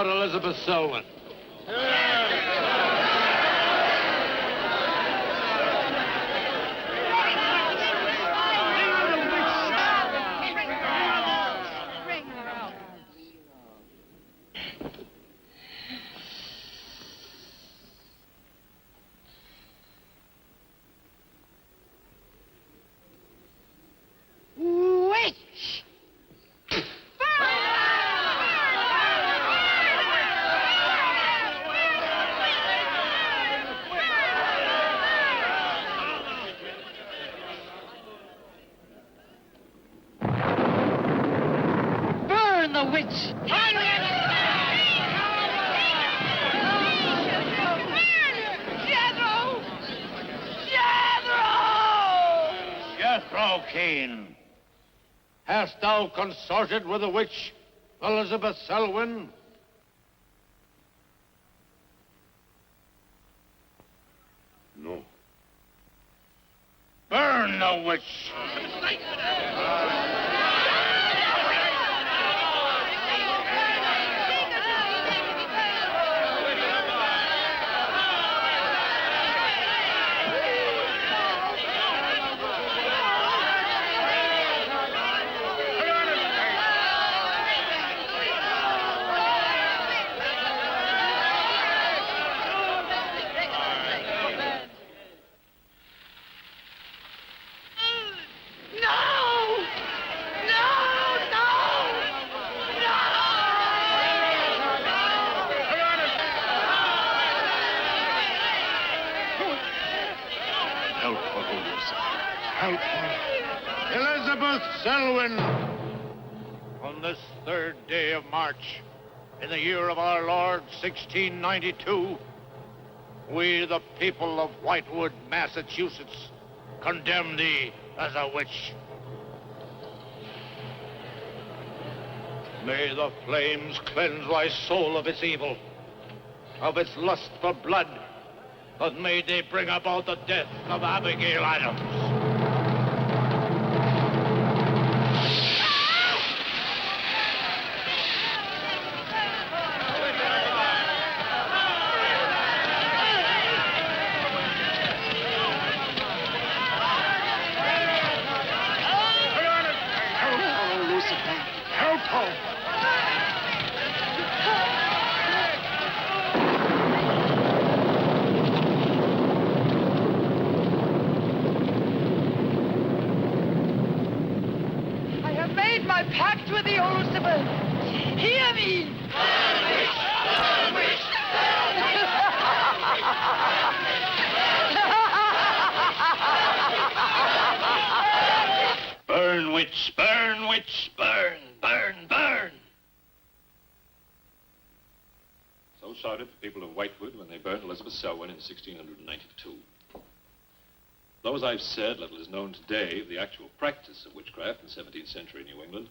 out Elizabeth Selwyn. Burn the witch! Jethro Kane, hast thou consorted with the witch Elizabeth Selwyn? No. Burn the witch! Elizabeth Selwyn, on this 3rd day of March, in the year of our Lord, 1692, we, the people of Whitewood, Massachusetts, condemn thee as a witch. May the flames cleanse thy soul of its evil, of its lust for blood, but may they bring about the death of Abigail Adams. My pact with the old Lucifer. Hear me! Burn, witch, burn, witch, burn, burn, burn. So shouted the people of Whitewood when they burned Elizabeth Selwyn in 1692. Though, as I've said, little is known today of the actual practice of witchcraft in 17th century New England,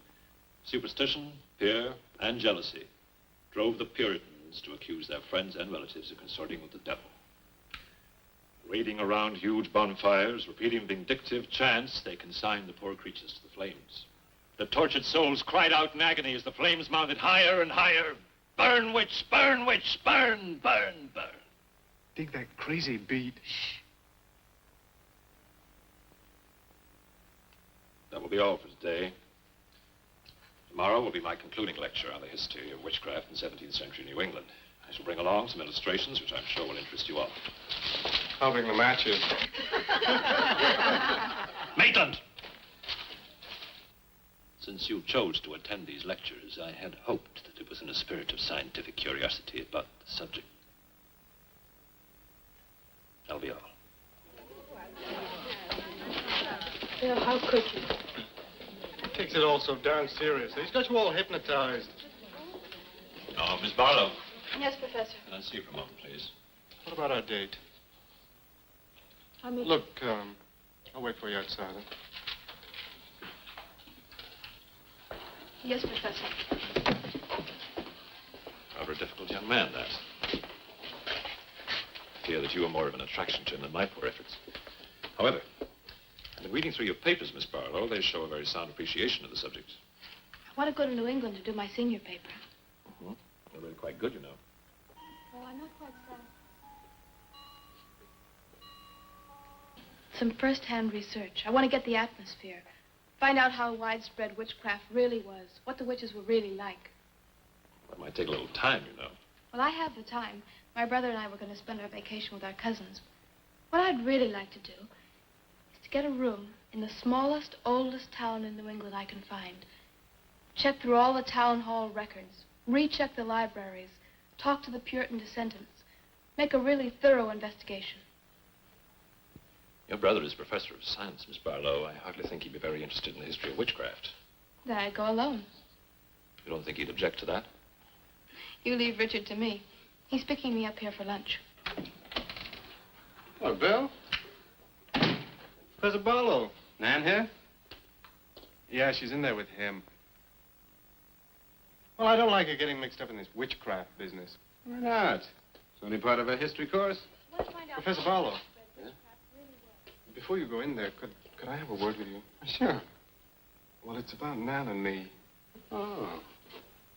superstition, fear, and jealousy drove the Puritans to accuse their friends and relatives of consorting with the devil. Raiding around huge bonfires, repeating vindictive chants, they consigned the poor creatures to the flames. The tortured souls cried out in agony as the flames mounted higher and higher. Burn, witch, burn, witch, burn, burn, burn. Dig that crazy beat. That will be all for today. Tomorrow will be my concluding lecture on the history of witchcraft in 17th century New England. I shall bring along some illustrations which I'm sure will interest you all. I'll bring the matches. Maitland! Since you chose to attend these lectures, I had hoped that it was in a spirit of scientific curiosity about the subject. That'll be all. Bill, how could you? He takes it all so darn seriously. He's got you all hypnotized. Oh, Miss Barlow. Yes, Professor. Can I see you for a moment, please? What about our date? Look, I'll wait for you outside. Huh? Yes, Professor. Rather a difficult young man, that. I fear that you are more of an attraction to him than my poor efforts. However, I've been reading through your papers, Miss Barlow. They show a very sound appreciation of the subject. I want to go to New England to do my senior paper. Mm-hmm. They're really quite good, you know. Well, I'm not quite sad. Some first-hand research. I want to get the atmosphere. Find out how widespread witchcraft really was. What the witches were really like. Well, it might take a little time, you know. Well, I have the time. My brother and I were going to spend our vacation with our cousins. What I'd really like to do is to get a room in the smallest, oldest town in New England I can find. Check through all the town hall records. Recheck the libraries. Talk to the Puritan descendants. Make a really thorough investigation. Your brother is professor of science, Miss Barlow. I hardly think he'd be very interested in the history of witchcraft. Then I'd go alone. You don't think he'd object to that? You leave Richard to me. He's picking me up here for lunch. Hello, Bill. Professor Barlow. Nan here? Yeah, she's in there with him. Well, I don't like her getting mixed up in this witchcraft business. Why not? It's only part of a history course. Professor Barlow. Before you go in there, could I have a word with you? Sure. Well, it's about Nan and me. Oh.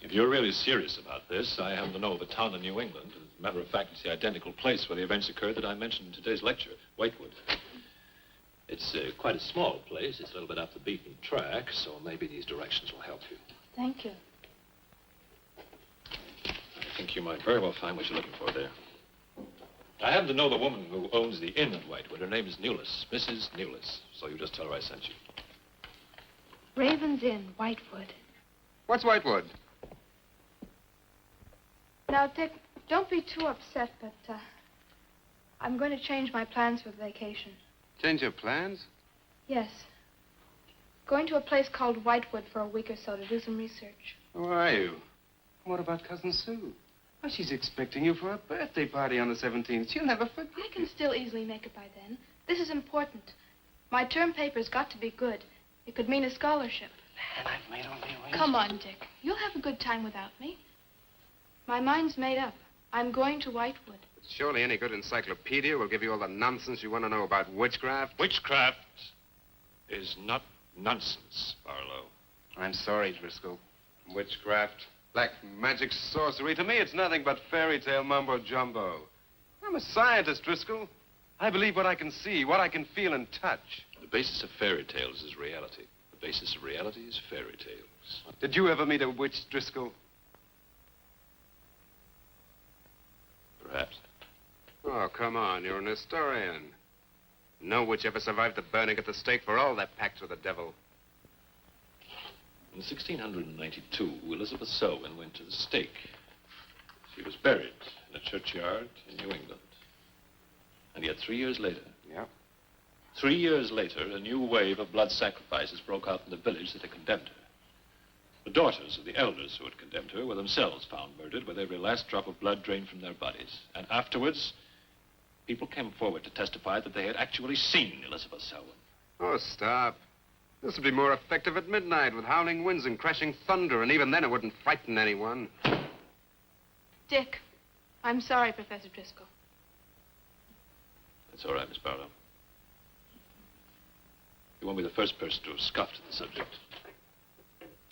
If you're really serious about this, I happen to know of a town in New England. As a matter of fact, it's the identical place where the events occurred that I mentioned in today's lecture, Whitewood. It's quite a small place. It's a little bit off the beaten track, so maybe these directions will help you. Thank you. I think you might very well find what you're looking for there. I happen to know the woman who owns the inn at Whitewood. Her name is Newless, Mrs. Newless. So you just tell her I sent you. Raven's Inn, Whitewood. What's Whitewood? Now, Dick, don't be too upset, but I'm going to change my plans for the vacation. Change your plans? Yes. Going to a place called Whitewood for a week or so to do some research. Who are you? What about Cousin Sue? Well, she's expecting you for a birthday party on the 17th. She'll never forget. I can still easily make it by then. This is important. My term paper's got to be good. It could mean a scholarship. And I've made only arrangements. Come on, Dick. You'll have a good time without me. My mind's made up. I'm going to Whitewood. Surely any good encyclopedia will give you all the nonsense you want to know about witchcraft. Witchcraft is not nonsense, Barlow. I'm sorry, Driscoll. Witchcraft, black magic, sorcery. To me, it's nothing but fairy tale mumbo-jumbo. I'm a scientist, Driscoll. I believe what I can see, what I can feel and touch. The basis of fairy tales is reality. The basis of reality is fairy tales. Did you ever meet a witch, Driscoll? Perhaps. Oh, come on. You're an historian. No witch ever survived the burning at the stake for all their pacts with the devil. In 1692, Elizabeth Selwyn went to the stake. She was buried in a churchyard in New England. And yet 3 years later... Yeah? 3 years later, a new wave of blood sacrifices broke out in the village that had condemned her. The daughters of the elders who had condemned her were themselves found murdered with every last drop of blood drained from their bodies. And afterwards, people came forward to testify that they had actually seen Elizabeth Selwyn. Oh, stop. This would be more effective at midnight with howling winds and crashing thunder, and even then it wouldn't frighten anyone. Dick, I'm sorry, Professor Driscoll. That's all right, Miss Barlow. You won't be the first person to have scoffed at the subject.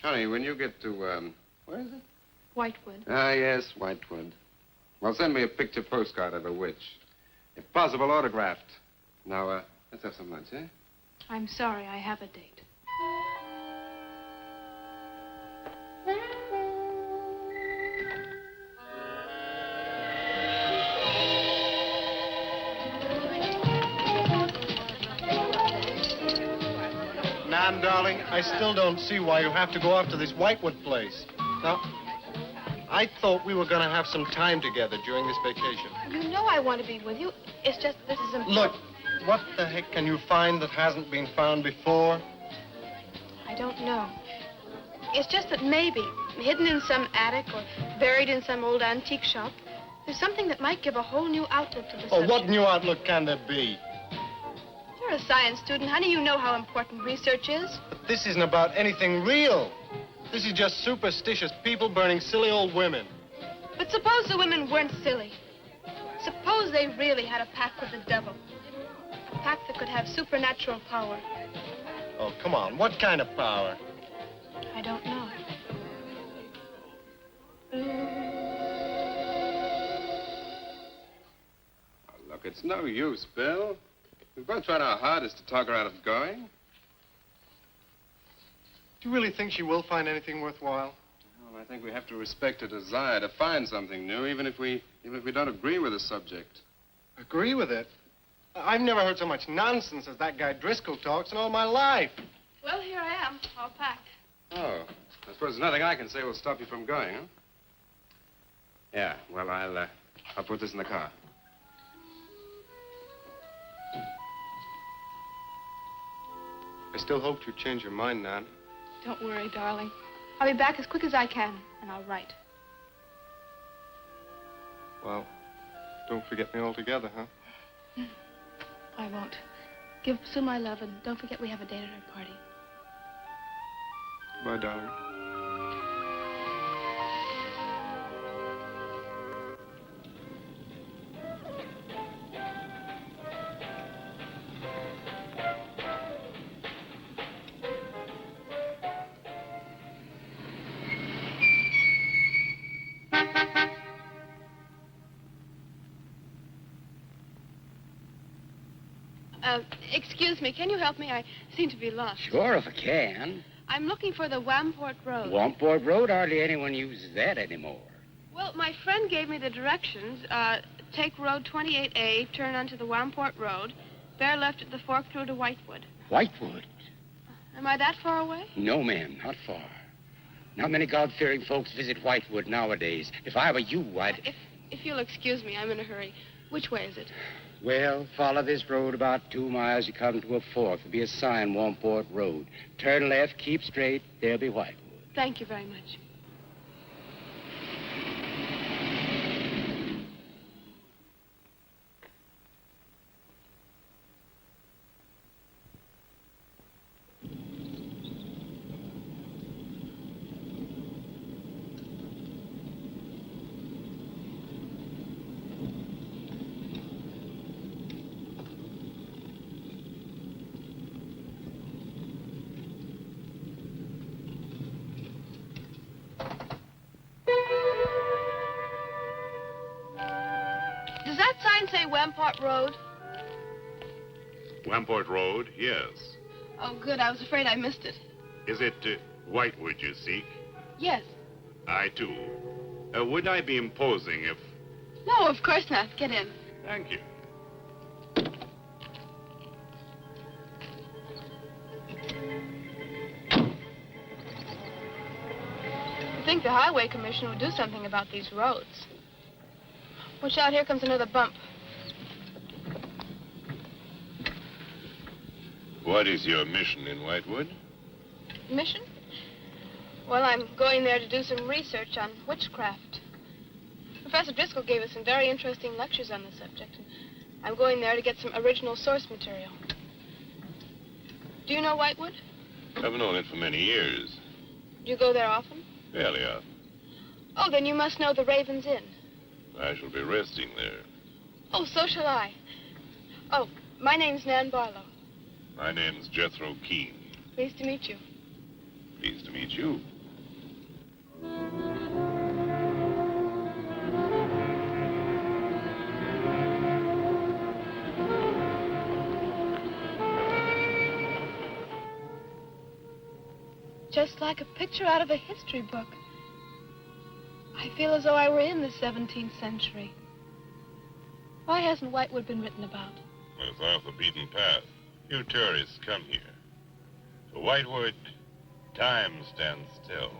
Honey, when you get to, where is it? Whitewood. Ah, yes, Whitewood. Well, send me a picture postcard of a witch. If possible, autographed. Now, let's have some lunch, eh? I'm sorry, I have a date. Nan, darling, I still don't see why you have to go off to this Whitewood place. Now, I thought we were going to have some time together during this vacation. You know I want to be with you. It's just this is important. Look, what the heck can you find that hasn't been found before? I don't know. It's just that maybe, hidden in some attic or buried in some old antique shop, there's something that might give a whole new outlook to the Oh, subject. what new outlook can there be? You're a science student, honey. You know how important research is. But this isn't about anything real. This is just superstitious people burning silly old women. But suppose the women weren't silly. Suppose they really had a pact with the devil. A pact that could have supernatural power. Oh, come on. What kind of power? I don't know. It's no use, Bill. We've both tried our hardest to talk her out of going. Do you really think she will find anything worthwhile? Well, I think we have to respect her desire to find something new, even if we don't agree with the subject. Agree with it? I've never heard so much nonsense as that guy Driscoll talks in all my life. Well, here I am, all packed. Oh, I suppose there's nothing I can say will stop you from going, huh? Yeah, well, I'll put this in the car. I still hoped you'd change your mind, Nan. Don't worry, darling. I'll be back as quick as I can, and I'll write. Well, don't forget me altogether, huh? I won't. Give Sue my love, and don't forget we have a date at her party. Bye, darling. Excuse me, can you help me? I seem to be lost. Sure, if I can. I'm looking for the Wamport Road. Wamport Road, hardly anyone uses that anymore. Well, my friend gave me the directions. Take Road 28A, turn onto the Wamport Road, bear left at the fork through to Whitewood. Whitewood? Am I that far away? No, ma'am, not far. Not many God-fearing folks visit Whitewood nowadays. If I were you, I'd... If you'll excuse me, I'm in a hurry. Which way is it? Well, follow this road about 2 miles. You come to a fork. There'll be a sign, Wamport Road. Turn left, keep straight. There'll be Whitewood. Thank you very much. Does that sign say Wamport Road? Wamport Road, yes. Oh, good. I was afraid I missed it. Is it Whitewood you seek? Yes. I, too. Would I be imposing if... No, of course not. Get in. Thank you. I think the Highway Commission would do something about these roads. Watch out, here comes another bump. What is your mission in Whitewood? Mission? Well, I'm going there to do some research on witchcraft. Professor Driscoll gave us some very interesting lectures on the subject, and I'm going there to get some original source material. Do you know Whitewood? I've known it for many years. Do you go there often? Fairly often. Oh, then you must know the Raven's Inn. I shall be resting there. Oh, so shall I. Oh, my name's Nan Barlow. My name's Jethro Keene. Pleased to meet you. Pleased to meet you. Just like a picture out of a history book. I feel as though I were in the 17th century. Why hasn't Whitewood been written about? It's off the beaten path. Few tourists come here. To Whitewood, time stands still.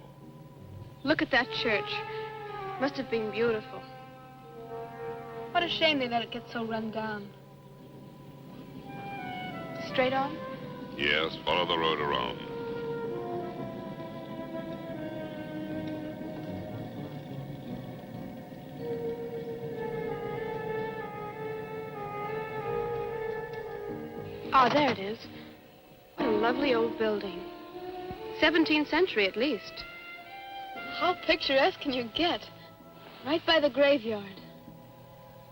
Look at that church. Must have been beautiful. What a shame they let it get so run down. Straight on? Yes, follow the road around. Ah, there it is. What a lovely old building. 17th century at least. How picturesque can you get? Right by the graveyard.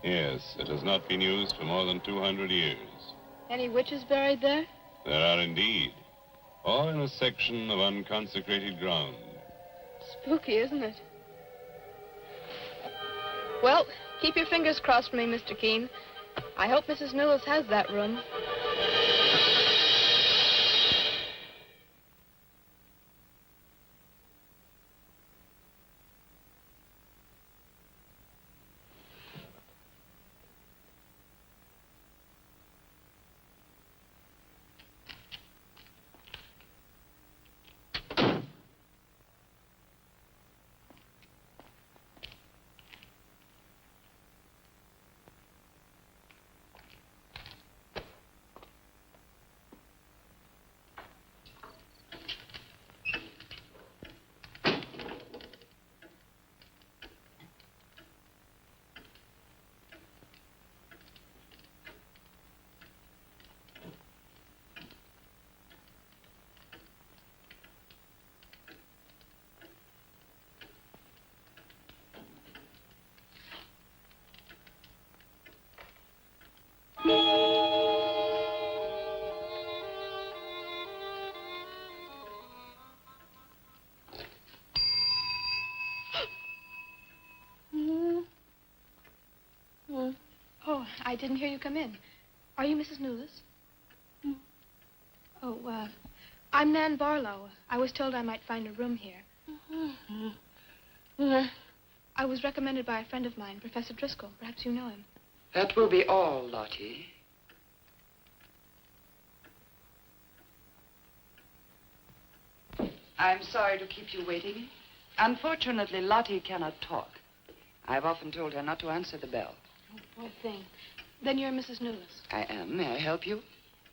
Yes, it has not been used for more than 200 years. Any witches buried there? There are indeed. All in a section of unconsecrated ground. Spooky, isn't it? Well, keep your fingers crossed for me, Mr. Keene. I hope Mrs. Newlis has that room. Oh, I didn't hear you come in. Are you Mrs. Newlis? Oh, I'm Nan Barlow. I was told I might find a room here. I was recommended by a friend of mine, Professor Driscoll. Perhaps you know him. That will be all, Lottie. I'm sorry to keep you waiting. Unfortunately, Lottie cannot talk. I've often told her not to answer the bell. Oh, poor thing. Then you're Mrs. Newlis. I am. May I help you?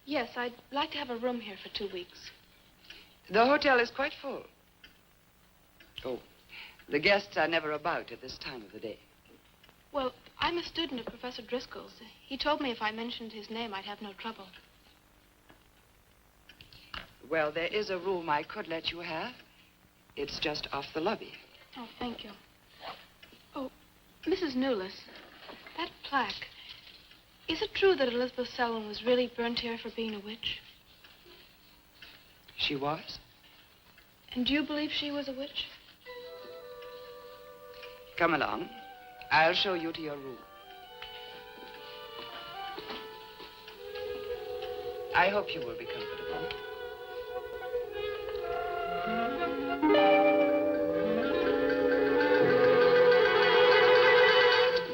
Yes, I'd like to have a room here for 2 weeks. The hotel is quite full. Oh, the guests are never about at this time of the day. Well, I'm a student of Professor Driscoll's. He told me if I mentioned his name, I'd have no trouble. Well, there is a room I could let you have. It's just off the lobby. Oh, thank you. Oh, Mrs. Newlis, that plaque. Is it true that Elizabeth Selwyn was really burnt here for being a witch? She was? And do you believe she was a witch? Come along. I'll show you to your room. I hope you will be comfortable.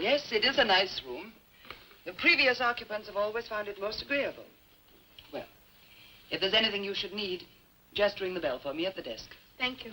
Yes, it is a nice room. The previous occupants have always found it most agreeable. Well, if there's anything you should need, just ring the bell for me at the desk. Thank you.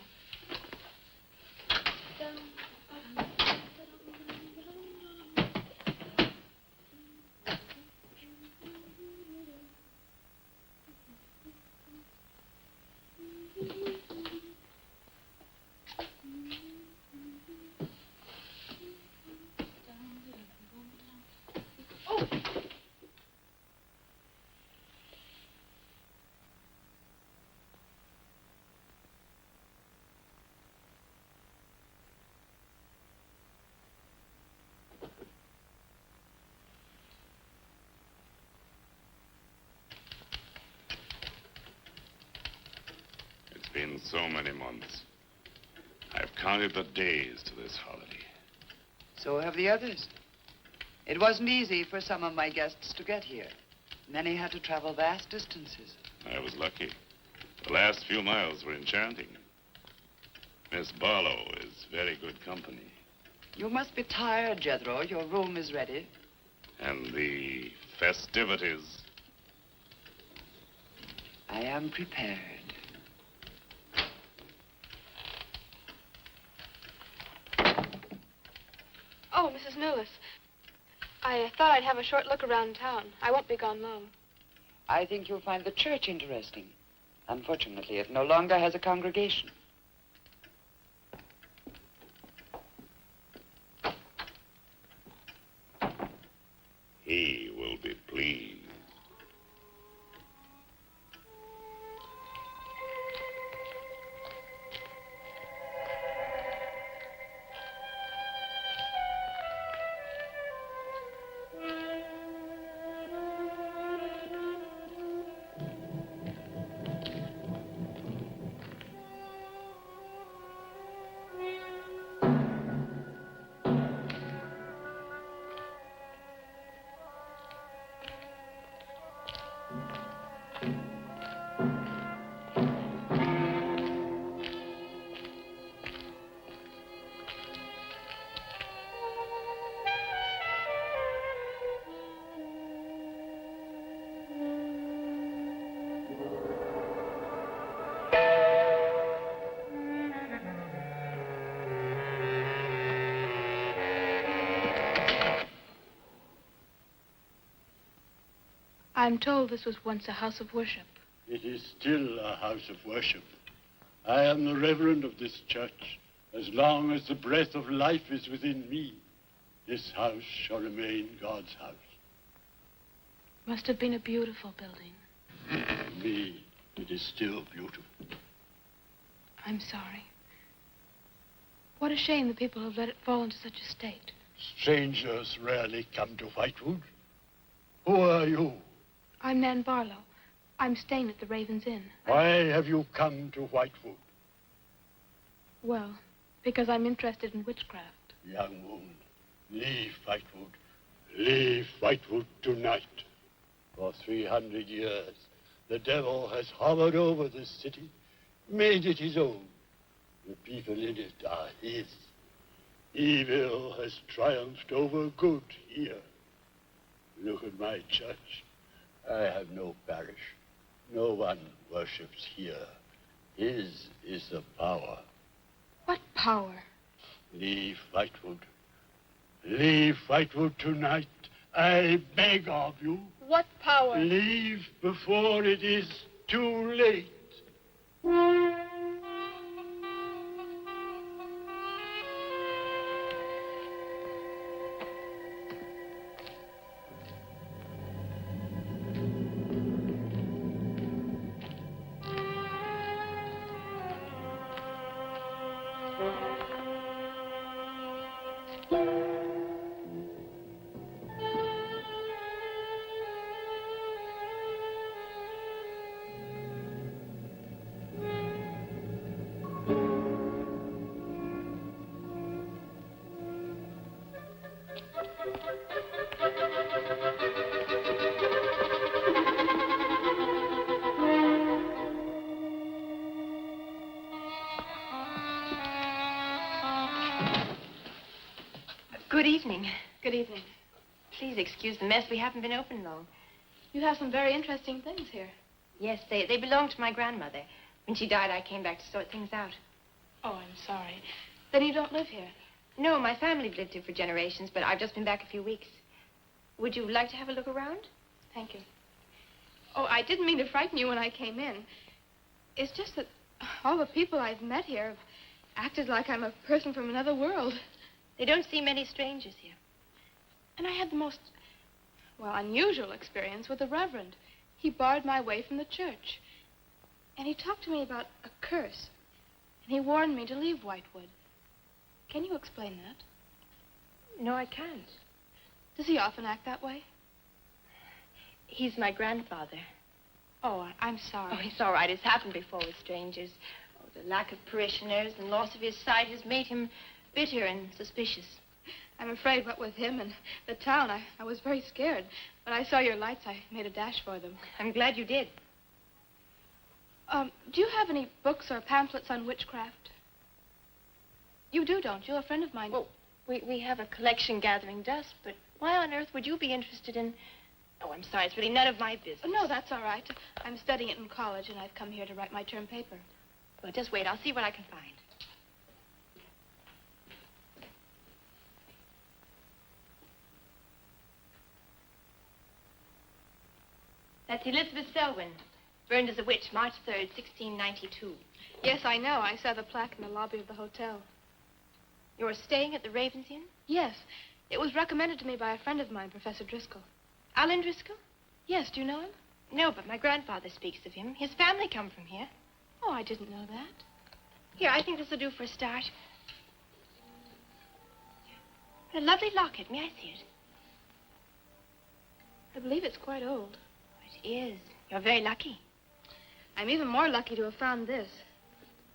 It's been so many months. I've counted the days to this holiday. So have the others. It wasn't easy for some of my guests to get here. Many had to travel vast distances. I was lucky. The last few miles were enchanting. Miss Barlow is very good company. You must be tired, Jethro. Your room is ready. And the festivities. I am prepared. Oh, Mrs. Newlis. I thought I'd have a short look around town. I won't be gone long. I think you'll find the church interesting. Unfortunately, it no longer has a congregation. He will be pleased. I'm told this was once a house of worship. It is still a house of worship. I am the reverend of this church. As long as the breath of life is within me, this house shall remain God's house. Must have been a beautiful building. To me, it is still beautiful. I'm sorry. What a shame the people have let it fall into such a state. Strangers rarely come to Whitewood. Who are you? I'm Nan Barlow. I'm staying at the Raven's Inn. Why have you come to Whitewood? Well, because I'm interested in witchcraft. Young woman, leave Whitewood. Leave Whitewood tonight. For 300 years, the devil has hovered over this city, made it his own. The people in it are his. Evil has triumphed over good here. Look at my church. I have no parish. No one worships here. His is the power. What power? Leave Whitewood. Leave Whitewood tonight. I beg of you. What power? Leave before it is too late. Good evening. Good evening. Please excuse the mess. We haven't been open long. You have some very interesting things here. Yes, they belong to my grandmother. When she died, I came back to sort things out. Oh, I'm sorry. Then you don't live here? No, my family lived here for generations, but I've just been back a few weeks. Would you like to have a look around? Thank you. Oh, I didn't mean to frighten you when I came in. It's just that all the people I've met here have acted like I'm a person from another world. They don't see many strangers here. And I had the most, well, unusual experience with the Reverend. He barred my way from the church. And he talked to me about a curse. And he warned me to leave Whitewood. Can you explain that? No, I can't. Does he often act that way? He's my grandfather. Oh, I'm sorry. Oh, it's all right. It's happened before with strangers. Oh, the lack of parishioners and loss of his sight has made him bitter and suspicious. I'm afraid what with him and the town, I was very scared. When I saw your lights, I made a dash for them. I'm glad you did. Do you have any books or pamphlets on witchcraft? You do, don't you? A friend of mine... Well, we have a collection gathering dust, but why on earth would you be interested in... Oh, I'm sorry. It's really none of my business. Oh, no, that's all right. I'm studying it in college, and I've come here to write my term paper. Well, just wait. I'll see what I can find. That's Elizabeth Selwyn, burned as a witch, March 3rd, 1692. Yes, I know. I saw the plaque in the lobby of the hotel. You're staying at the Raven's Inn? Yes. It was recommended to me by a friend of mine, Professor Driscoll. Alan Driscoll? Yes, do you know him? No, but my grandfather speaks of him. His family come from here. Oh, I didn't know that. Here, I think this will do for a start. What a lovely locket. May I see it? I believe it's quite old. It is. You're very lucky. I'm even more lucky to have found this.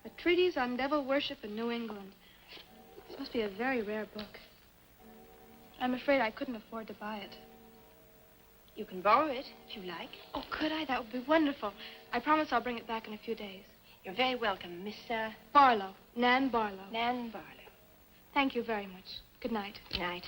A treatise on devil worship in New England. This must be a very rare book. I'm afraid I couldn't afford to buy it. You can borrow it, if you like. Oh, could I? That would be wonderful. I promise I'll bring it back in a few days. You're very welcome, Miss, Barlow. Nan Barlow. Nan Barlow. Thank you very much. Good night. Good night.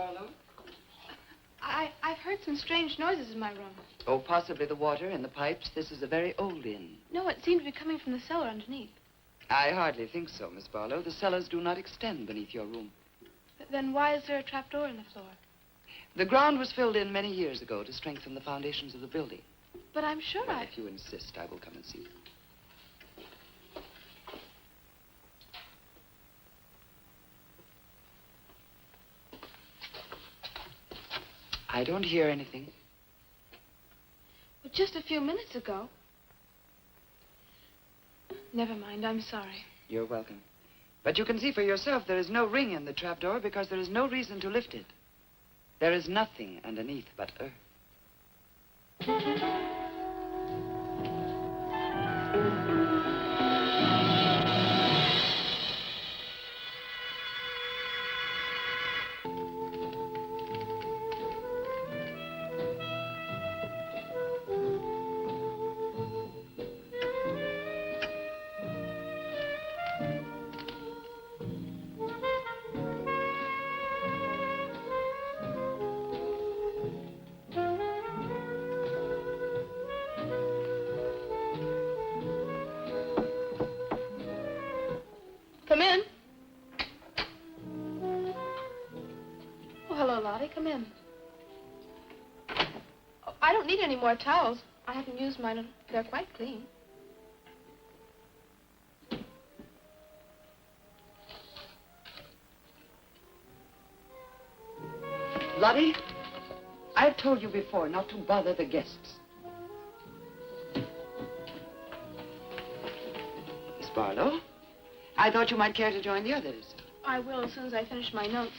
Barlow? I've heard some strange noises in my room. Oh, possibly the water and the pipes. This is a very old inn. No, it seemed to be coming from the cellar underneath. I hardly think so, Miss Barlow. The cellars do not extend beneath your room. Then why is there a trapdoor in the floor? The ground was filled in many years ago to strengthen the foundations of the building. But I'm sure Well, if you insist, I will come and see you. I don't hear anything. But just a few minutes ago. Never mind, I'm sorry. You're welcome. But you can see for yourself there is no ring in the trapdoor because there is no reason to lift it. There is nothing underneath but earth. Come in. Oh, hello, Lottie. Come in. Oh, I don't need any more towels. I haven't used mine, and they're quite clean. Lottie, I've told you before not to bother the guests. Miss Barlow, I thought you might care to join the others. I will as soon as I finish my notes.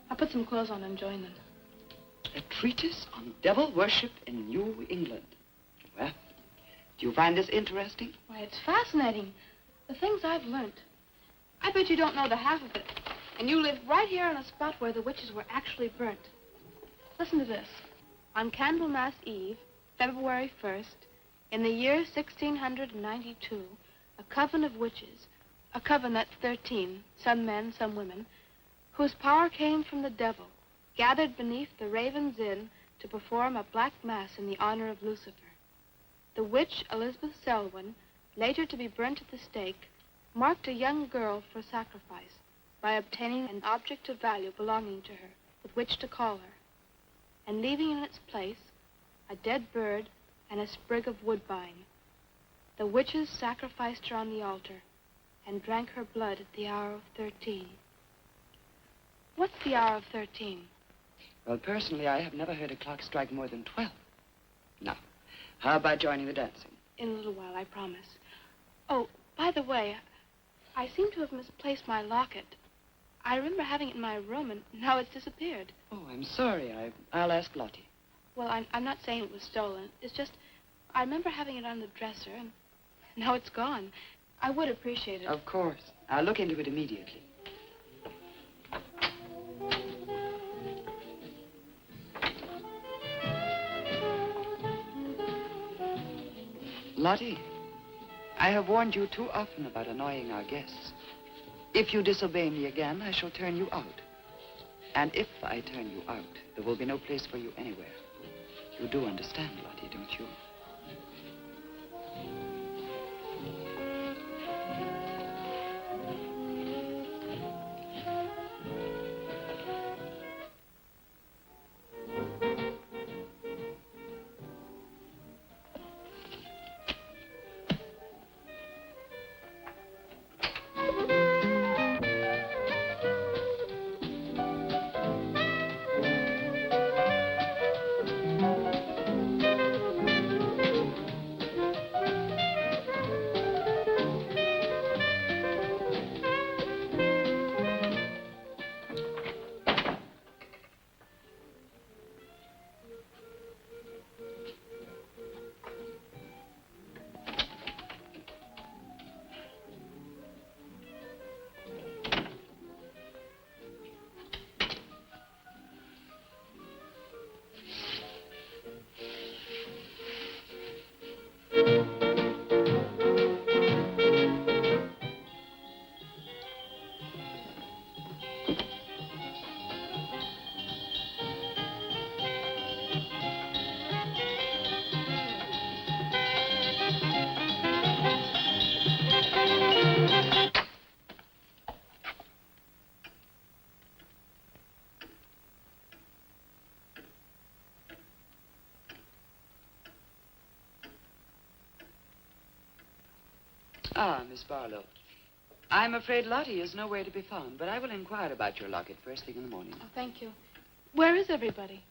I'll put some clothes on and join them. A treatise on devil worship in New England. Well, do you find this interesting? Why, it's fascinating. The things I've learned. I bet you don't know the half of it. And you live right here on a spot where the witches were actually burnt. Listen to this. On Candlemas Eve, February 1st, in the year 1692, a coven of witches, a coven that's 13, some men, some women, whose power came from the devil, gathered beneath the Raven's Inn to perform a black mass in the honor of Lucifer. The witch, Elizabeth Selwyn, later to be burnt at the stake, marked a young girl for sacrifice by obtaining an object of value belonging to her with which to call her, and leaving in its place a dead bird and a sprig of woodbine. The witches sacrificed her on the altar and drank her blood at the hour of 13. What's the hour of 13? Well, personally, I have never heard a clock strike more than 12. Now, how about joining the dancing? In a little while, I promise. Oh, by the way, I seem to have misplaced my locket. I remember having it in my room, and now it's disappeared. Oh, I'm sorry. I'll ask Lottie. Well, I'm not saying it was stolen. It's just, I remember having it on the dresser, and now it's gone. I would appreciate it. Of course. I'll look into it immediately. Lottie, I have warned you too often about annoying our guests. If you disobey me again, I shall turn you out. And if I turn you out, there will be no place for you anywhere. You do understand, Lottie, don't you? Ah, Miss Barlow. I'm afraid Lottie is nowhere to be found, but I will inquire about your locket first thing in the morning. Oh, thank you. Where is everybody?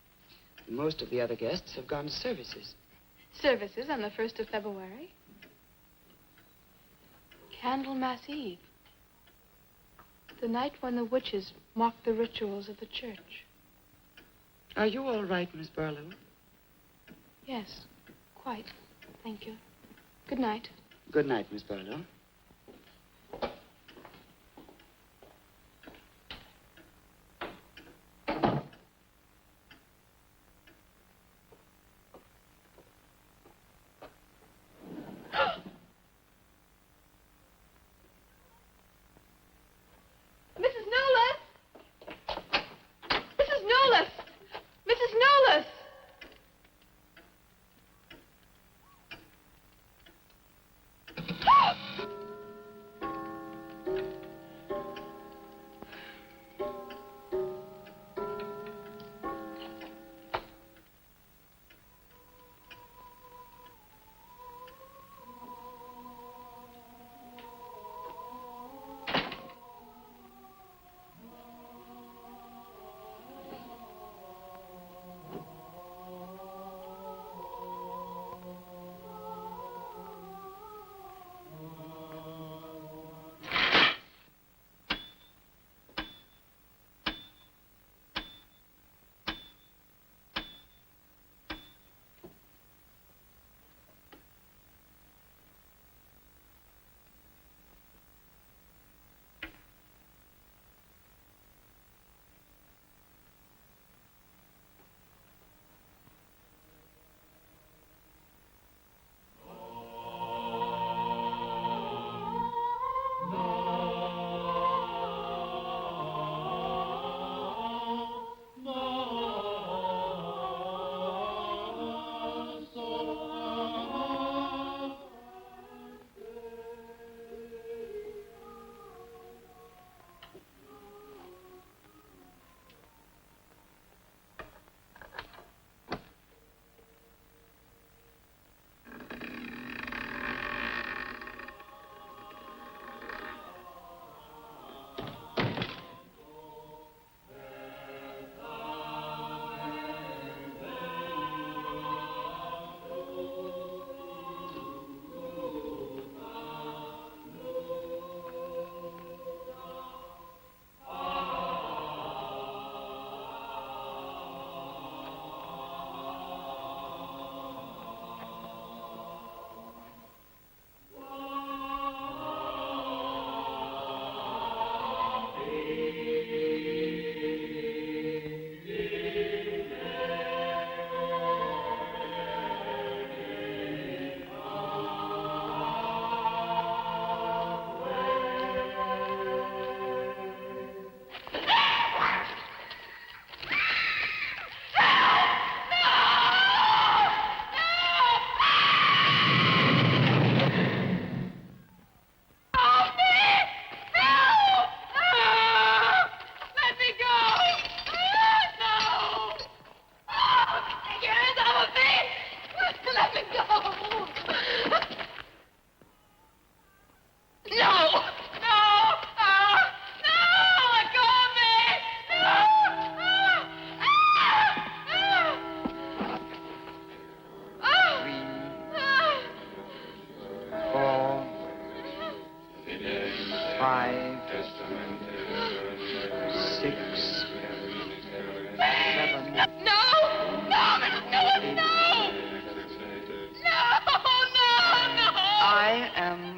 Most of the other guests have gone to services. Services on the 1st of February. Candlemas Eve. The night when the witches mocked the rituals of the church. Are you all right, Miss Barlow? Yes, quite. Thank you. Good night. Good night, Miss Barlow. Mrs. Nolas! Mrs. Nolas! Mrs. Nolas!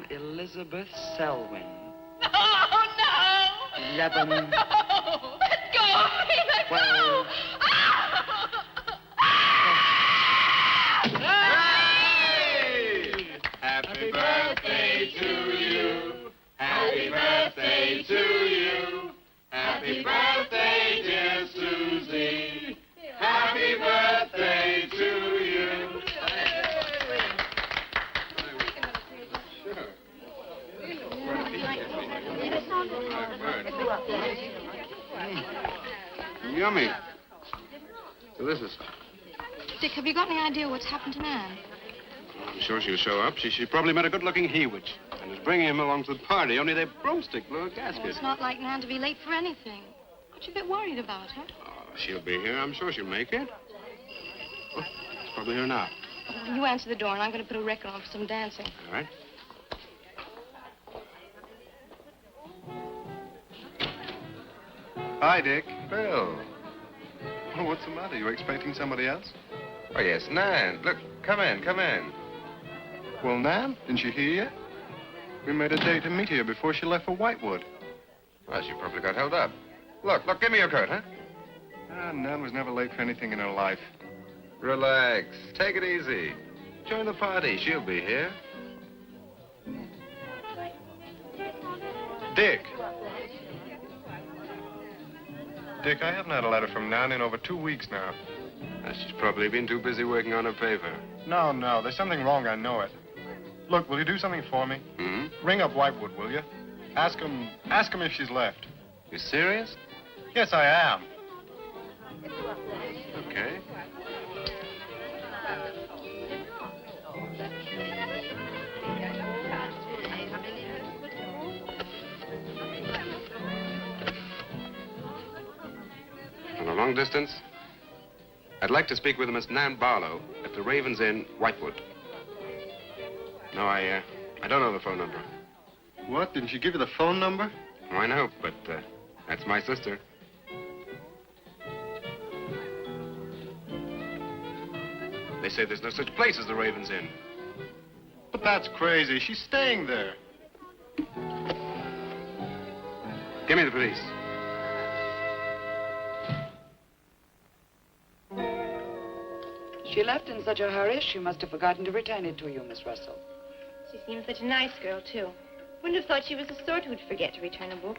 Elizabeth Selwyn. No, no! 11. No! Let go of me! Let 12. go! Hey! Happy birthday to you. Happy birthday to you. Happy birthday, dear Susie. Happy birthday to you. Yummy. Delicious. Dick, have you got any idea what's happened to Nan? I'm sure she'll show up. She probably met a good-looking he-witch. I was bringing him along to the party, only their broomstick blew a Well, gasket. it's not like Nan to be late for anything. What you a bit worried about, huh? Oh, she'll be here. I'm sure she'll make it. Oh, it's probably here now. You answer the door, and I'm going to put a record on for some dancing. All right. Hi, Dick. Bill. Oh, what's the matter? You expecting somebody else? Oh, yes, Nan. Look, come in, come in. Well, Nan, didn't she hear you? We made a date to meet here before she left for Whitewood. Well, she probably got held up. Look, give me your coat, huh? Nan was never late for anything in her life. Relax. Take it easy. Join the party. She'll be here. Dick. Dick, I haven't had a letter from Nan in over 2 weeks now. She's probably been too busy working on her paper. No, there's something wrong, I know it. Look, will you do something for me? Hmm? Ring up Whitewood, will you? Ask him if she's left. You serious? Yes, I am. Okay. On a long distance, I'd like to speak with Miss Nan Barlow at the Raven's Inn, Whitewood. No, I don't know the phone number. What? Didn't she give you the phone number? Oh, I know, but that's my sister. They say there's no such place as the Raven's Inn. But that's crazy. She's staying there. Give me the police. She left in such a hurry, she must have forgotten to return it to you, Miss Russell. She seems such a nice girl, too. Wouldn't have thought she was the sort who'd forget to return a book.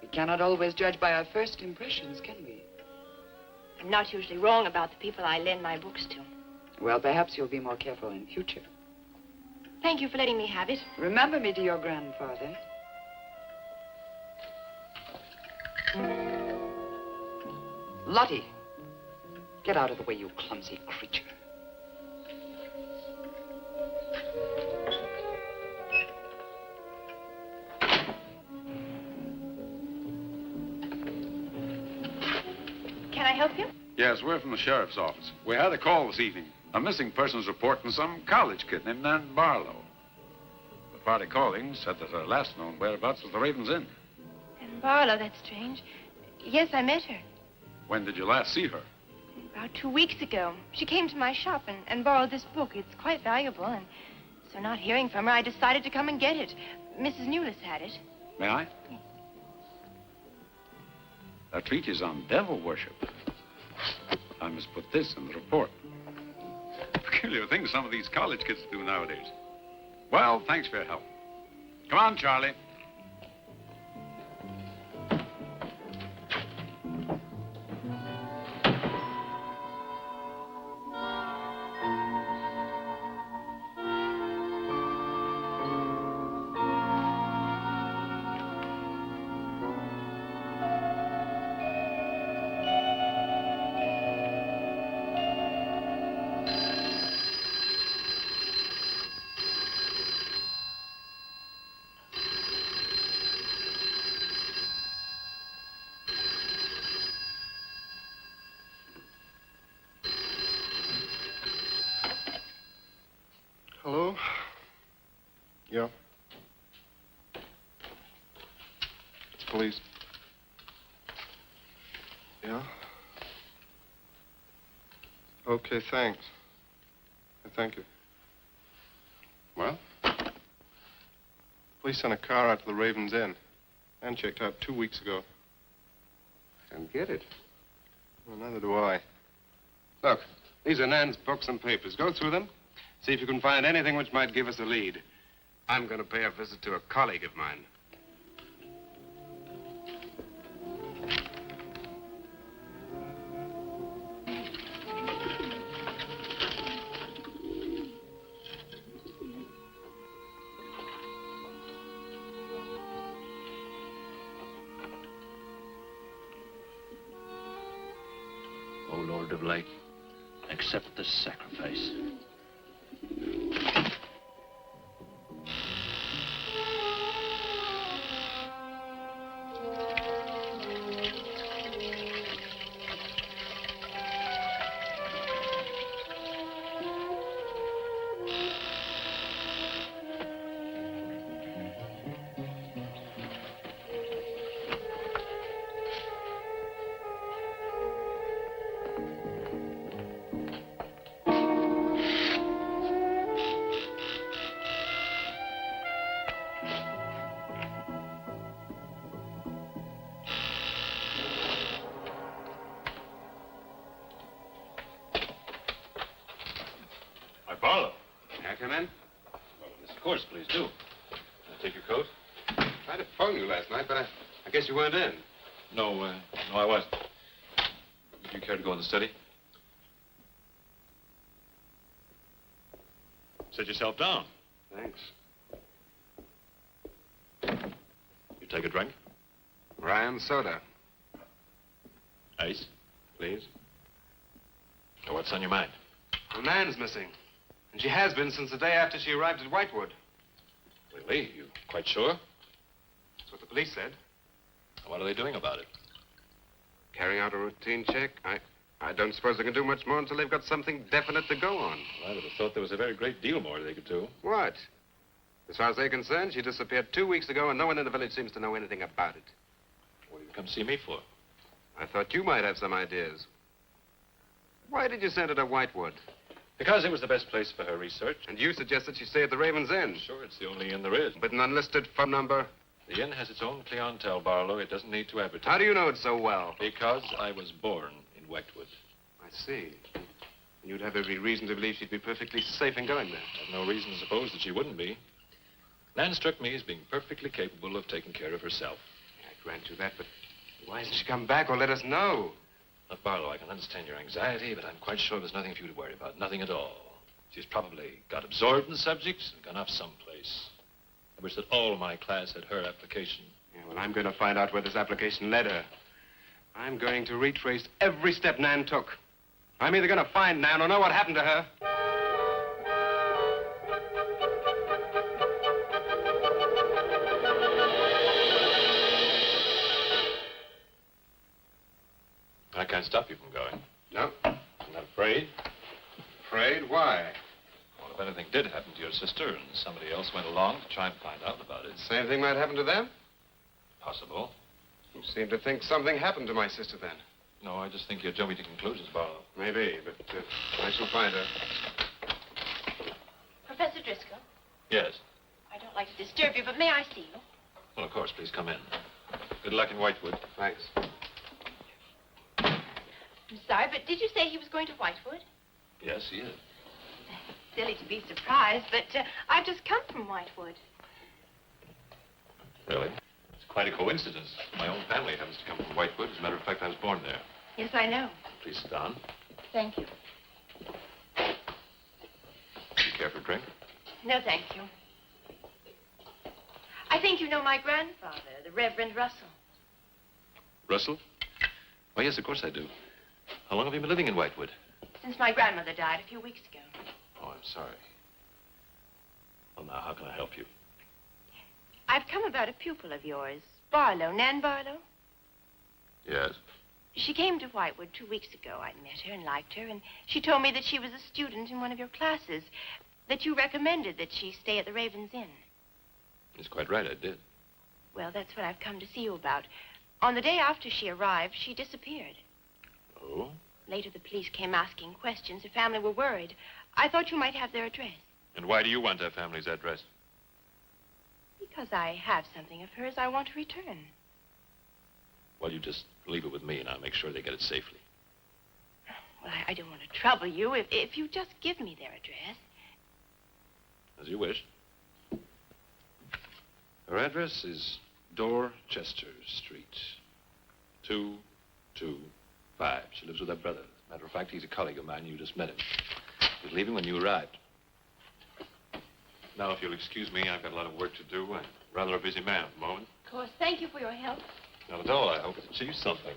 We cannot always judge by our first impressions, can we? I'm not usually wrong about the people I lend my books to. Well, perhaps you'll be more careful in future. Thank you for letting me have it. Remember me to your grandfather. Lottie, get out of the way, you clumsy creature. Can I help you? Yes, we're from the sheriff's office. We had a call this evening. A missing persons report from some college kid named Nan Barlow. The party calling said that her last known whereabouts was the Raven's Inn. And Barlow, that's strange. Yes, I met her. When did you last see her? About 2 weeks ago. She came to my shop and borrowed this book. It's quite valuable, and so not hearing from her, I decided to come and get it. Mrs. Newless had it. May I? A treatise on devil worship. I must put this in the report. Peculiar things some of these college kids do nowadays. Well, thanks for your help. Come on, Charlie. Hello? Yeah. It's police. Yeah? Okay, thanks. Thank you. Well? Police sent a car out to the Raven's Inn. And checked out 2 weeks ago. Can't get it. Well, neither do I. Look, these are Nan's books and papers. Go through them. See if you can find anything which might give us a lead. I'm going to pay a visit to a colleague of mine. O Lord of Light, accept this sacrifice. course, please do. Can I take your coat? I tried to phone you last night, but I guess you weren't in. No, I wasn't. Would you care to go in the study? Sit yourself down. Thanks. You take a drink? Ryan soda. Ice, please. Now, what's on your mind? Well, Nan's missing. And she has been since the day after she arrived at Whitewood. Really? You quite sure? That's what the police said. What are they doing about it? Carrying out a routine check. I don't suppose they can do much more until they've got something definite to go on. Well, I would have thought there was a very great deal more they could do. What? As far as they're concerned, she disappeared 2 weeks ago, and no one in the village seems to know anything about it. What did you come see me for? I thought you might have some ideas. Why did you send her to Whitewood? Because it was the best place for her research. And you suggested she stay at the Raven's Inn. Sure, it's the only inn there is. With an unlisted phone number? The inn has its own clientele, Barlow. It doesn't need to advertise. How do you know it so well? Because I was born in Whitewood. I see. You'd have every reason to believe she'd be perfectly safe in going there. I've no reason to suppose that she wouldn't be. Nan struck me as being perfectly capable of taking care of herself. I grant you that, but why hasn't she come back or let us know? Look, Barlow, I can understand your anxiety, but I'm quite sure there's nothing for you to worry about. Nothing at all. She's probably got absorbed in the subject and gone off someplace. I wish that all my class had her application. Yeah, well, I'm going to find out where this application led her. I'm going to retrace every step Nan took. I'm either going to find Nan or know what happened to her. I can't stop you from going. No. I'm not afraid. Afraid? Why? Well, if anything did happen to your sister and somebody else went along to try and find out about it. Same thing might happen to them? Possible. You seem to think something happened to my sister then. No, I just think you're jumping to conclusions, Barlow. Maybe, but I shall find her. Professor Driscoll, Yes. I don't like to disturb you, but may I see you? Well, of course, please come in. Good luck in Whitewood. Thanks. I'm sorry, but did you say he was going to Whitewood? Yes, he is. Silly to be surprised, but I've just come from Whitewood. Really? It's quite a coincidence. My own family happens to come from Whitewood. As a matter of fact, I was born there. Yes, I know. Please sit down. Thank you. Do you care for a drink? No, thank you. I think you know my grandfather, the Reverend Russell. Russell? Why, yes, of course I do. How long have you been living in Whitewood? Since my grandmother died a few weeks ago. Oh, I'm sorry. Well, now, how can I help you? I've come about a pupil of yours, Barlow, Nan Barlow. Yes? She came to Whitewood 2 weeks ago. I met her and liked her, and she told me that she was a student in one of your classes, that you recommended that she stay at the Raven's Inn. That's quite right, I did. Well, that's what I've come to see you about. On the day after she arrived, she disappeared. Oh? Later, the police came asking questions. Her family were worried. I thought you might have their address. And why do you want her family's address? Because I have something of hers I want to return. Well, you just leave it with me, and I'll make sure they get it safely. Well, I don't want to trouble you if you just give me their address. As you wish. Her address is Dorchester Street, 225. She lives with her brother. As a matter of fact, he's a colleague of mine. You just met him. He was leaving when you arrived. Now, if you'll excuse me, I've got a lot of work to do. I'm rather a busy man at the moment. Of course. Thank you for your help. Not at all. I hope it achieves something.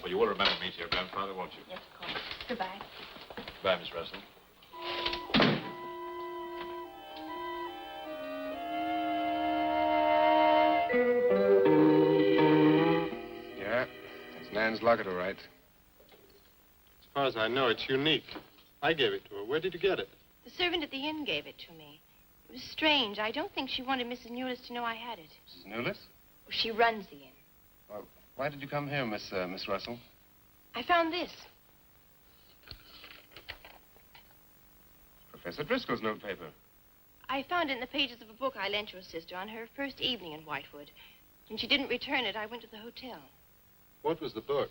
Well, you will remember me to your grandfather, won't you? Yes, of course. Goodbye. Goodbye, Miss Russell. Yeah, that's Nan's locket, all right. As far as I know, it's unique. I gave it to her. Where did you get it? The servant at the inn gave it to me. It was strange. I don't think she wanted Mrs. Newless to know I had it. Mrs. Newless? She runs the inn. Well, why did you come here, Miss Russell? I found this. Professor Driscoll's notepaper. I found it in the pages of a book I lent your sister on her first evening in Whitewood. When she didn't return it, I went to the hotel. What was the book?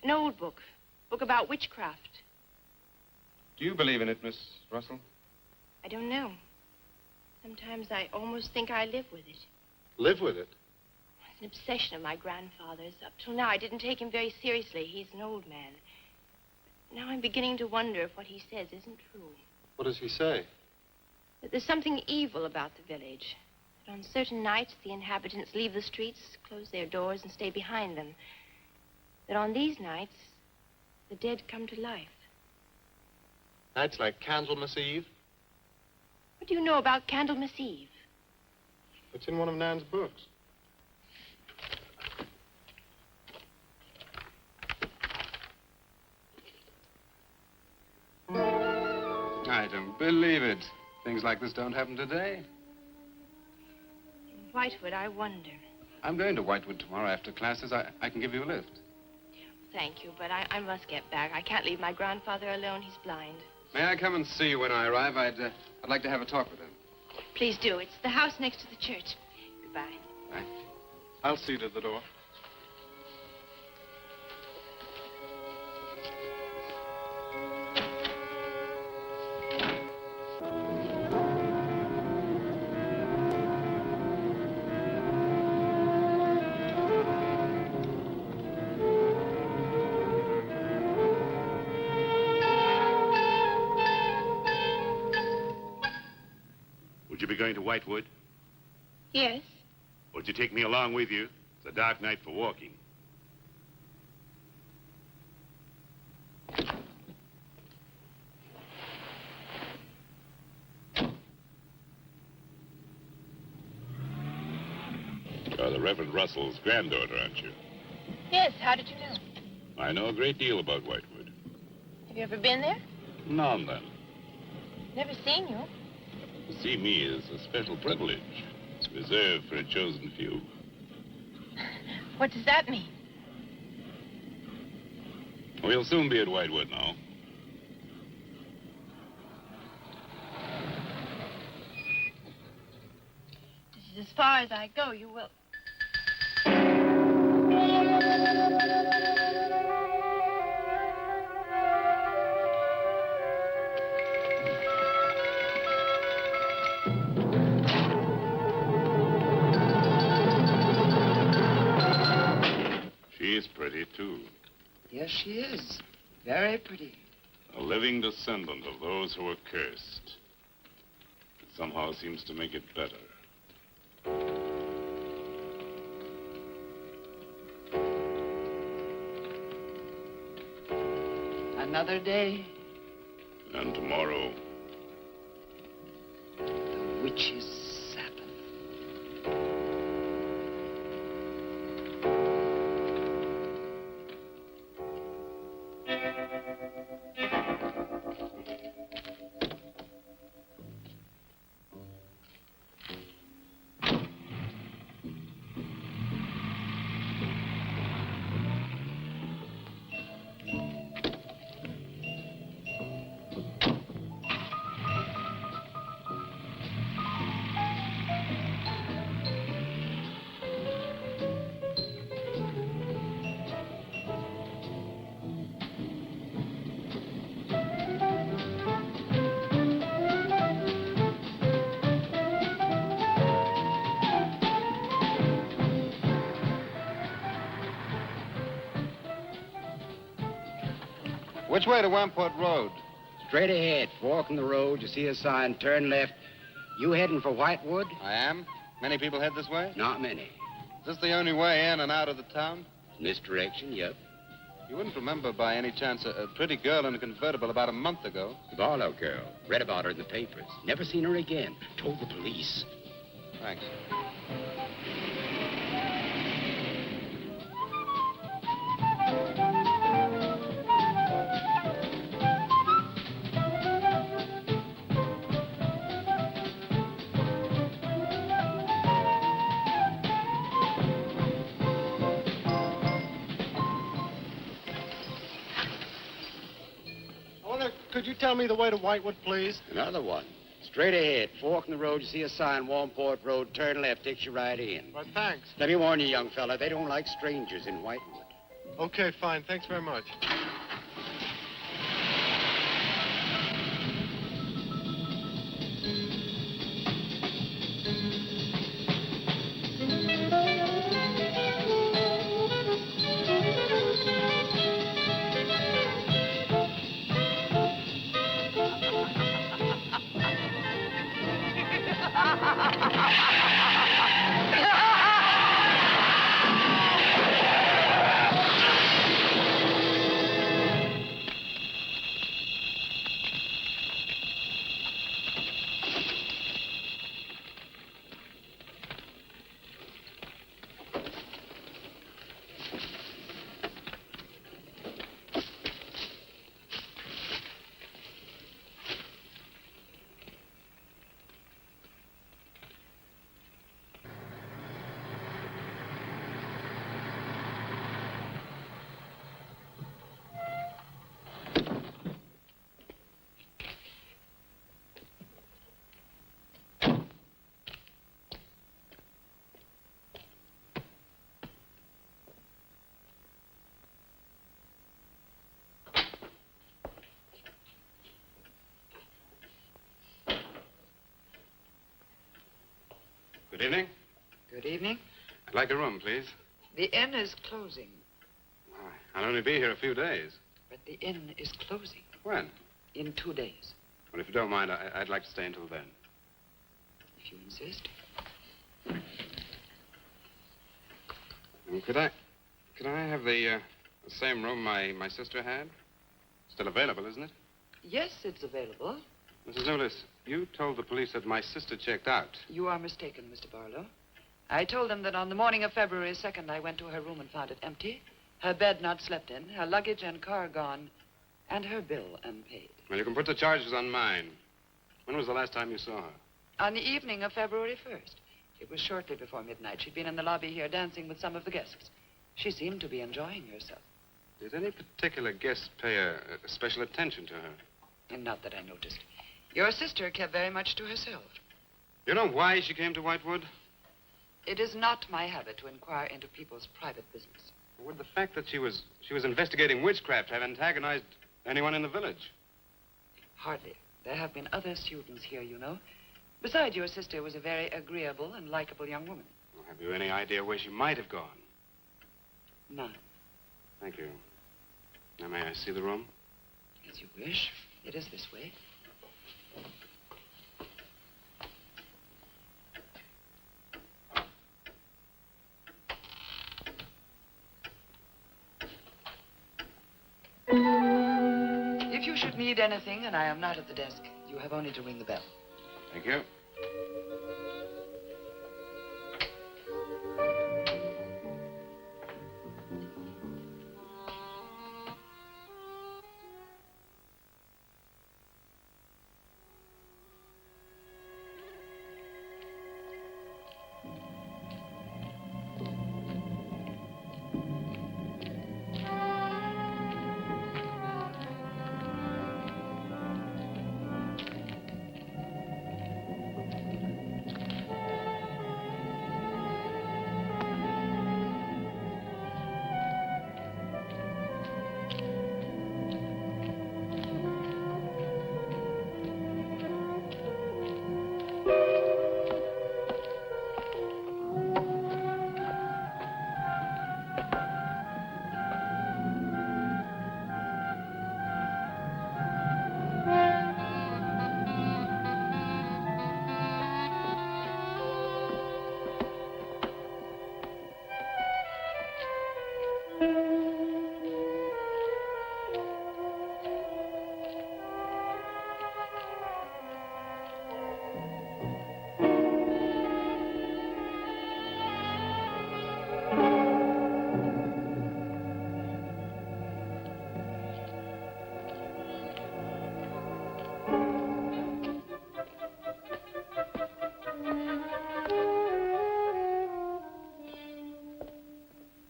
An old book about witchcraft. Do you believe in it, Miss Russell? I don't know. Sometimes I almost think I live with it. Live with it? It's an obsession of my grandfather's. Up till now, I didn't take him very seriously. He's an old man. But now I'm beginning to wonder if what he says isn't true. What does he say? That there's something evil about the village. That on certain nights, the inhabitants leave the streets, close their doors, and stay behind them. That on these nights, the dead come to life. Nights like Candlemas Eve? What do you know about Candlemas Eve? It's in one of Nan's books. I don't believe it. Things like this don't happen today. In Whitewood, I wonder. I'm going to Whitewood tomorrow after classes. I can give you a lift. Thank you, but I must get back. I can't leave my grandfather alone. He's blind. May I come and see you when I arrive? I'd like to have a talk with him. Please do. It's the house next to the church. Goodbye. Bye. I'll see to the door. Would you be going to Whitewood? Yes? Would you take me along with you? It's a dark night for walking. You're the Reverend Russell's granddaughter, aren't you? Yes. How did you know? I know a great deal about Whitewood. Have you ever been there? Now and then. Never seen you. To see me is a special privilege. It's reserved for a chosen few. What does that mean? We'll soon be at Whitewood now. This is as far as I go. You will. She's pretty, too. Yes, she is. Very pretty. A living descendant of those who were cursed. It somehow seems to make it better. Another day. And tomorrow, The witch's Sabbath. Which way to Wamport Road? Straight ahead. Fork in the road. You see a sign. Turn left. You heading for Whitewood? I am. Many people head this way? Not many. Is this the only way in and out of the town? In this direction, yep. You wouldn't remember by any chance a pretty girl in a convertible about a month ago? Barlow girl. Read about her in the papers. Never seen her again. Told the police. Thanks. Could you tell me the way to Whitewood, please? Another one. Straight ahead. Fork in the road. You see a sign. Wamport Road. Turn left. Takes you right in. Well, thanks. Let me warn you, young fella. They don't like strangers in Whitewood. Okay, fine. Thanks very much. Good evening. Good evening. I'd like a room, please. The inn is closing, Why, I'll only be here a few days. but the inn is closing When? in 2 days, Well, if you don't mind, I'd like to stay until then. if you insist. Could I have the same room my sister had? Still available, isn't it? Yes, it's available. Mrs. Newless, you told the police that my sister checked out. You are mistaken, Mr. Barlow. I told them that on the morning of February 2nd, I went to her room and found it empty, her bed not slept in, her luggage and car gone, and her bill unpaid. Well, you can put the charges on mine. When was the last time you saw her? On the evening of February 1st. It was shortly before midnight. She'd been in the lobby here dancing with some of the guests. She seemed to be enjoying herself. Did any particular guest pay a special attention to her? And not that I noticed. Your sister kept very much to herself. You know why she came to Whitewood? It is not my habit to inquire into people's private business. Would the fact that she was investigating witchcraft have antagonized anyone in the village? Hardly. There have been other students here, you know. Besides, your sister was a very agreeable and likable young woman. Well, have you any idea where she might have gone? None. Thank you. Now, may I see the room? As you wish. It is this way. If you should need anything and I am not at the desk, you have only to ring the bell. Thank you.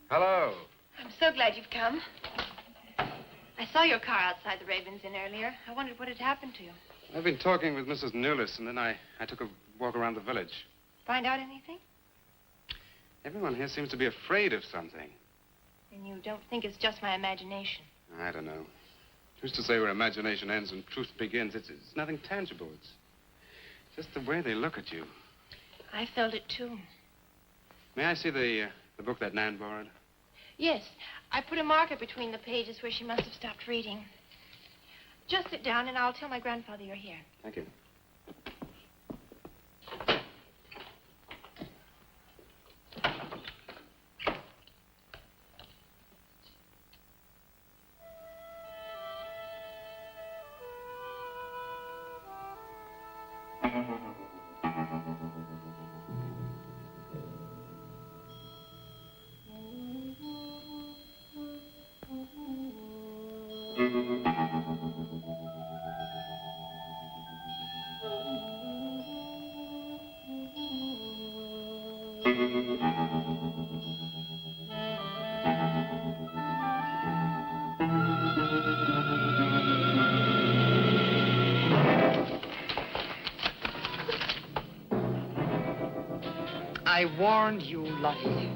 Hello. I'm so glad you've come. I saw your car outside the Ravens Inn earlier. I wondered what had happened to you. I've been talking with Mrs. Newless, and then I took a walk around the village. Find out anything? Everyone here seems to be afraid of something. And you don't think it's just my imagination? I don't know. Who's to say where imagination ends and truth begins? It's nothing tangible. It's just the way they look at you. I felt it, too. May I see the book that Nan borrowed? Yes. I put a marker between the pages where she must have stopped reading. Just sit down, and I'll tell my grandfather you're here. Thank you. I warned you, Lottie.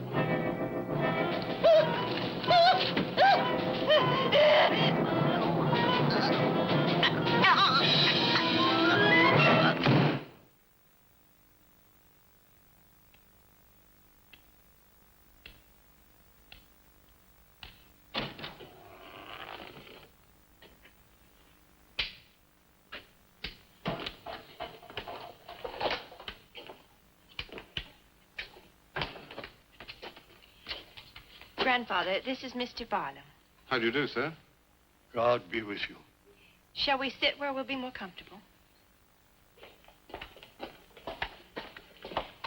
Grandfather, this is Mr. Barlow. How do you do, sir? God be with you. Shall we sit where we'll be more comfortable?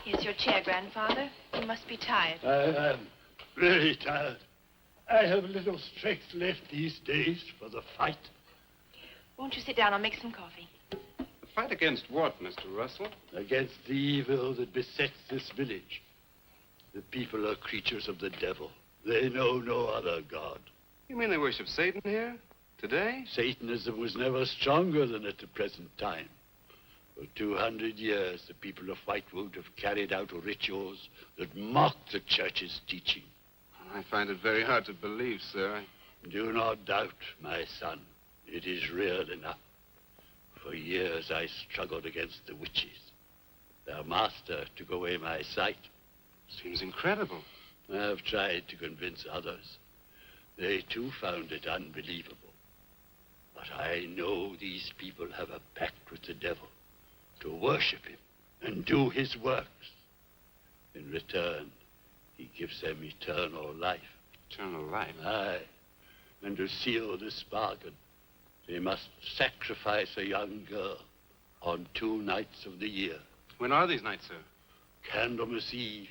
Here's your chair, Grandfather. You must be tired. I am really tired. I have little strength left these days for the fight. Won't you sit down? I'll make some coffee. The fight against what, Mr. Russell? Against the evil that besets this village. The people are creatures of the devil. They know no other God. You mean they worship Satan here? Today? Satanism was never stronger than at the present time. For 200 years, the people of Whitewood have carried out rituals that mock the church's teaching. I find it very hard to believe, sir. Do not doubt, my son. It is real enough. For years, I struggled against the witches. Their master took away my sight. Seems incredible. I have tried to convince others. They, too, found it unbelievable. But I know these people have a pact with the devil to worship him and do his works. In return, he gives them eternal life. Eternal life? Aye. And to seal this bargain, they must sacrifice a young girl on 2 nights of the year. When are these nights, sir? Candlemas Eve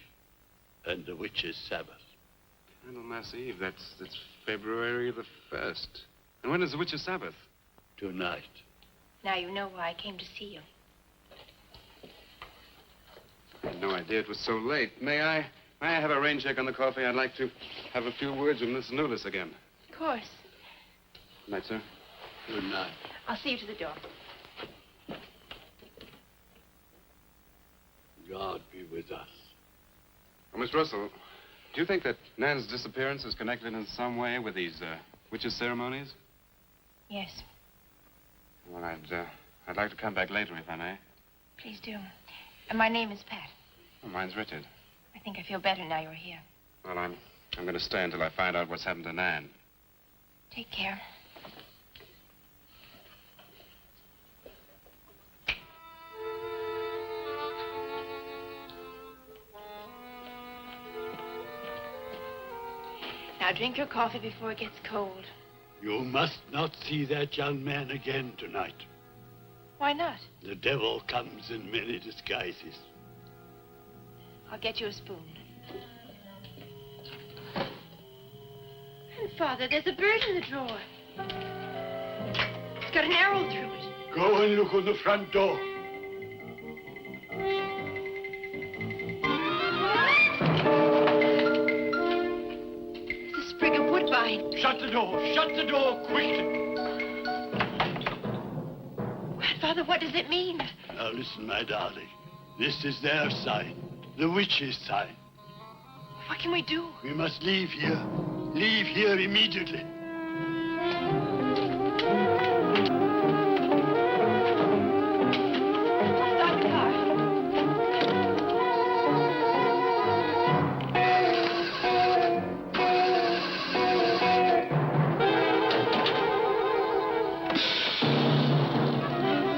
and the Witches' Sabbath. Candlemas Eve, that's February the 1st. And when is the Witches' Sabbath? Tonight. Now you know why I came to see you. I had no idea it was so late. May I have a rain check on the coffee? I'd like to have a few words with Miss Newless again. Of course. Good night, sir. Good night. I'll see you to the door. God be with us. Oh, Miss Russell, do you think that Nan's disappearance is connected in some way with these witches' ceremonies? Yes. Well, I'd like to come back later, if I may. Please do. And my name is Pat. Oh, mine's Richard. I think I feel better now you're here. Well, I'm going to stay until I find out what's happened to Nan. Take care. Now drink your coffee before it gets cold. You must not see that young man again tonight. Why not? The devil comes in many disguises. I'll get you a spoon. And Father, there's a bird in the drawer. It's got an arrow through it. Go and look on the front door. It's a sprig of woodbine. Shut the door. Shut the door quickly. Grandfather, what does it mean? Now listen, my darling. This is their sign. The witch's sign. What can we do? We must leave here. Leave here immediately. Stop the car.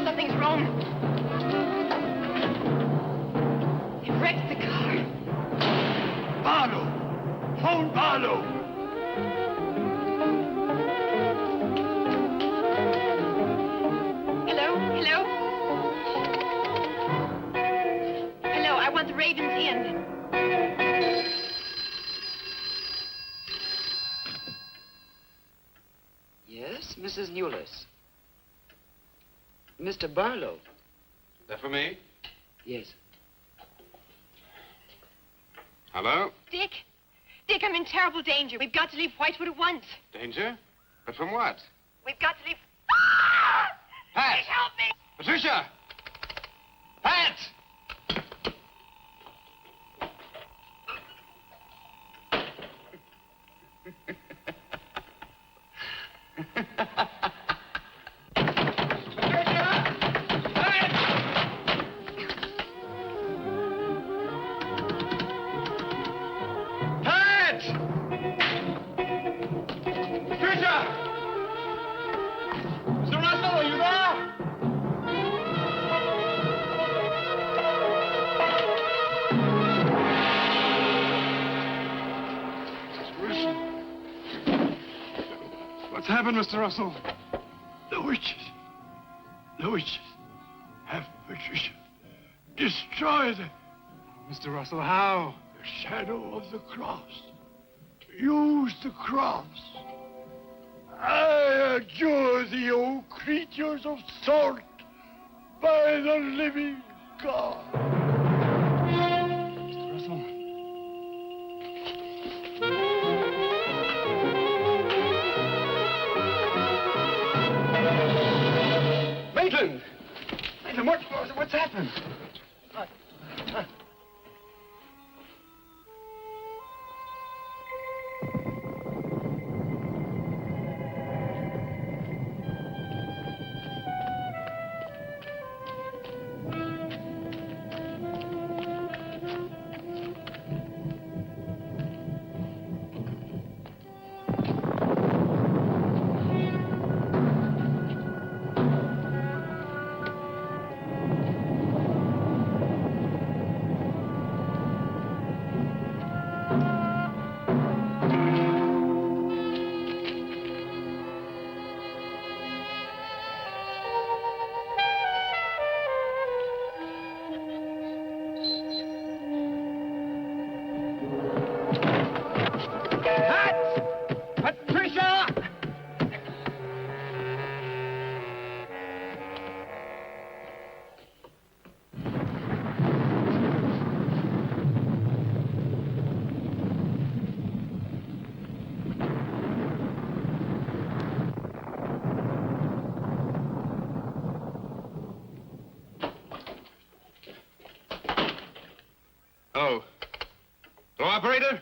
Something's wrong. It wrecked the car. Barlow! Phone Barlow! Hello? Hello? Hello, I want the Raven's Inn. Yes, Mrs. Newless. Mr. Barlow. Is that for me? Yes. Hello? Dick? Dick, I'm in terrible danger. We've got to leave Whitewood at once. Danger? But from what? We've got to leave... Pat! Dick, help me! Patricia! Pat! What's happened, Mr. Russell? The witches. The witches have Patricia destroyed her. Mr. Russell, how? The shadow of the cross. To use the cross. I adjure thee, O creatures of salt, by the living God. Mr. Russell. Maitland! Maitland, what's happened? Hello. Hello, operator?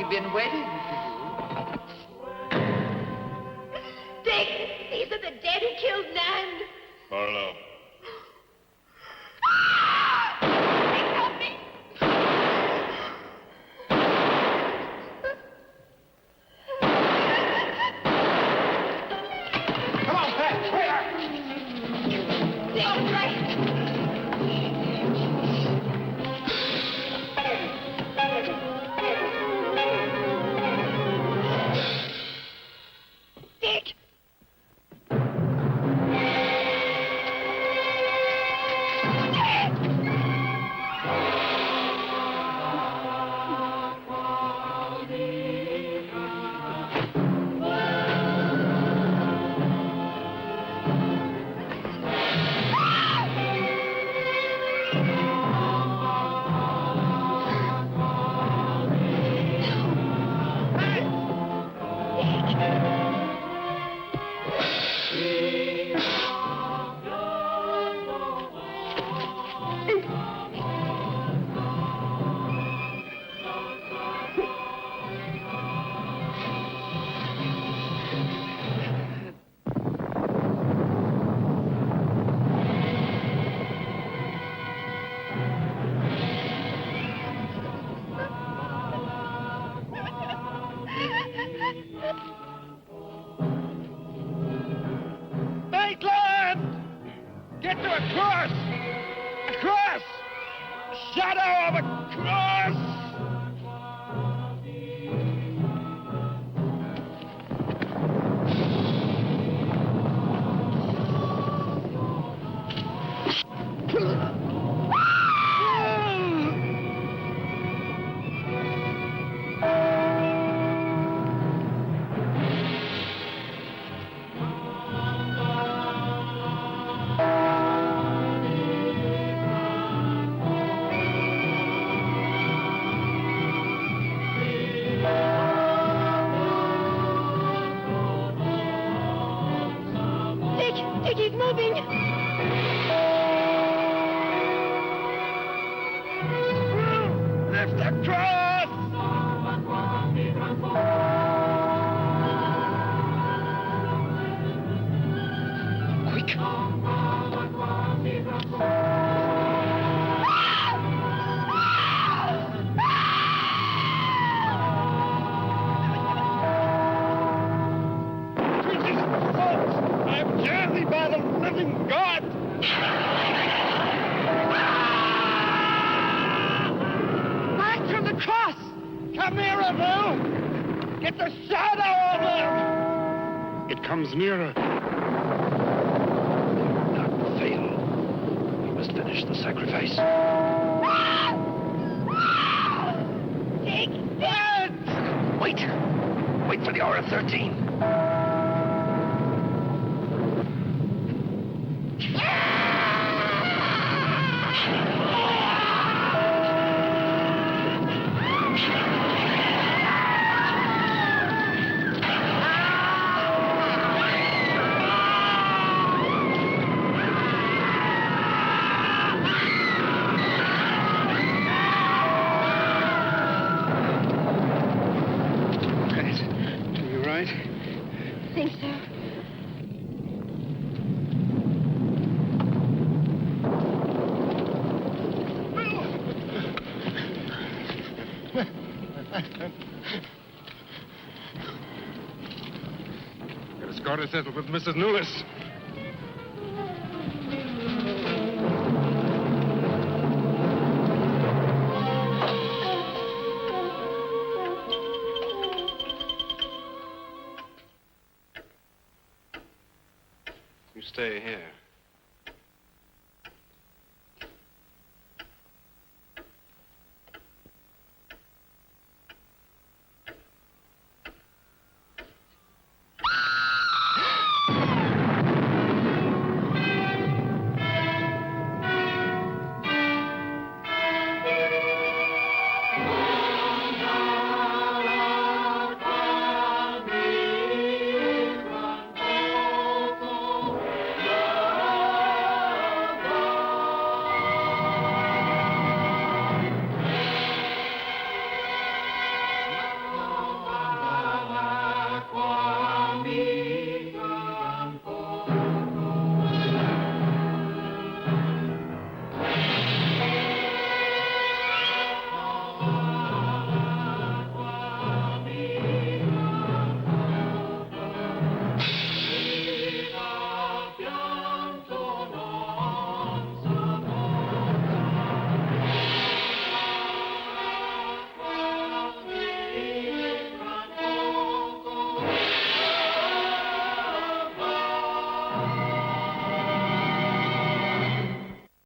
we've been waiting for you. Dick, these are the dead who killed Nan. Marlowe. Dick, help me. Come on, Pat. Hurry. Dick, right. Dick! Maitland! Get to a cross! A cross! A shadow of a cross! Dick, he's moving. Lift the cross! Quick! I am jersey by the living God! Back from the cross! Come nearer, Bill! Get the shadow of him! It comes nearer. Not fail. We must finish the sacrifice. Dick! Wait! Wait for the hour of 13. You right? I think so. Got a score to settle with Mrs. Lewis. You stay here.